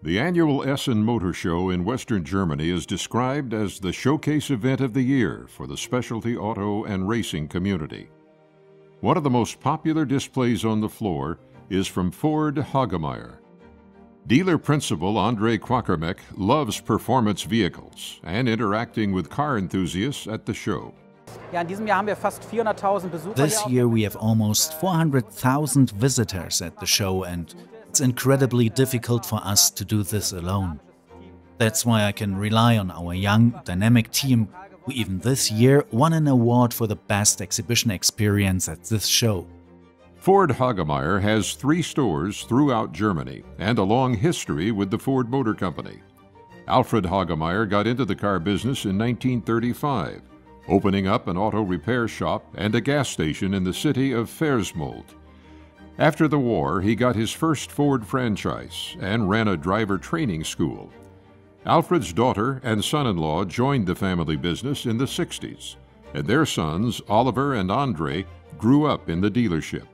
The annual Essen Motor Show in Western Germany is described as the showcase event of the year for the specialty auto and racing community. One of the most popular displays on the floor is from Ford Hagemeyer. Dealer principal André Quakermeck loves performance vehicles and interacting with car enthusiasts at the show. This year we have almost 400,000 visitors at the show, and it's incredibly difficult for us to do this alone. That's why I can rely on our young, dynamic team, who even this year won an award for the best exhibition experience at this show. Ford Hagemeyer has 3 stores throughout Germany and a long history with the Ford Motor Company. Alfred Hagemeyer got into the car business in 1935, opening up an auto repair shop and a gas station in the city of Versmold. After the war, he got his first Ford franchise and ran a driver training school. Alfred's daughter and son-in-law joined the family business in the 60s, and their sons, Oliver and Andre, grew up in the dealership.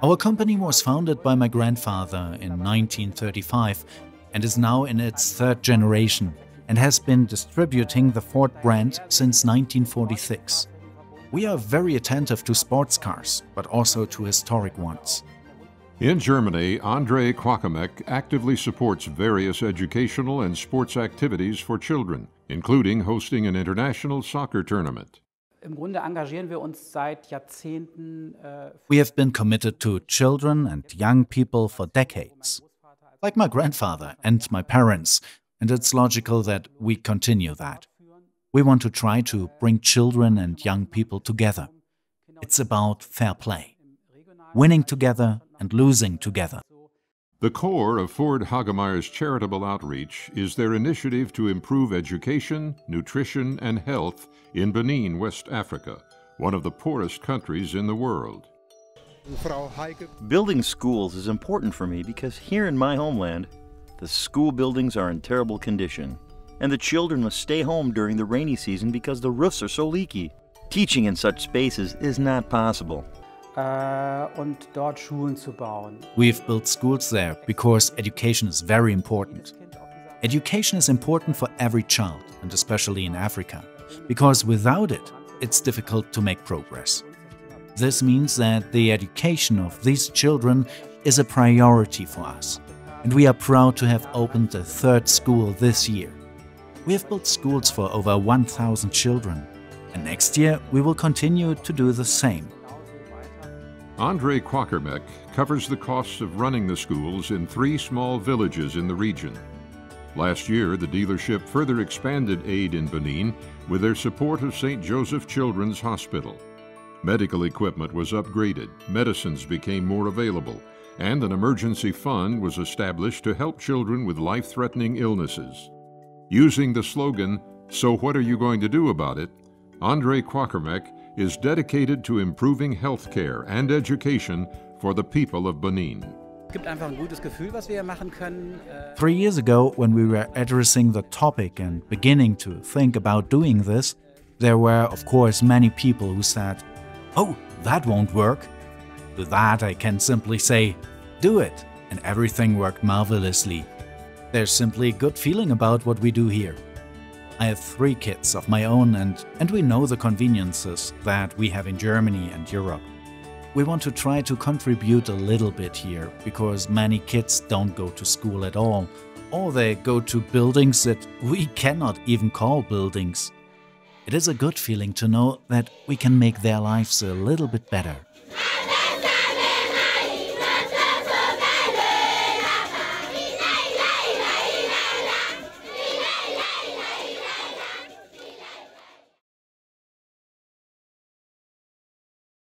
Our company was founded by my grandfather in 1935 and is now in its 3rd generation and has been distributing the Ford brand since 1946. We are very attentive to sports cars, but also to historic ones. In Germany, André Quakermeck actively supports various educational and sports activities for children, including hosting an international soccer tournament. We have been committed to children and young people for decades, like my grandfather and my parents, and it's logical that we continue that. We want to try to bring children and young people together. It's about fair play, winning together and losing together. The core of Ford Hagemeyer's charitable outreach is their initiative to improve education, nutrition, and health in Benin, West Africa, one of the poorest countries in the world. Building schools is important for me because here in my homeland, the school buildings are in terrible condition, and the children must stay home during the rainy season because the roofs are so leaky. Teaching in such spaces is not possible. We've built schools there because education is very important. Education is important for every child, and especially in Africa, because without it, it's difficult to make progress. This means that the education of these children is a priority for us, and we are proud to have opened a 3rd school this year. We have built schools for over 1,000 children, and next year we will continue to do the same. André Quakermeck covers the costs of running the schools in 3 small villages in the region. Last year, the dealership further expanded aid in Benin with their support of St. Joseph Children's Hospital. Medical equipment was upgraded, medicines became more available, and an emergency fund was established to help children with life-threatening illnesses. Using the slogan, "So what are you going to do about it?" André Quakermeck is dedicated to improving health care and education for the people of Benin. 3 years ago, when we were addressing the topic and beginning to think about doing this, there were, of course, many people who said, "Oh, that won't work." To that I can simply say, do it, and everything worked marvelously. There's simply a good feeling about what we do here. I have 3 kids of my own, and we know the conveniences that we have in Germany and Europe. We want to try to contribute a little bit here, because many kids don't go to school at all, or they go to buildings that we cannot even call buildings. It is a good feeling to know that we can make their lives a little bit better.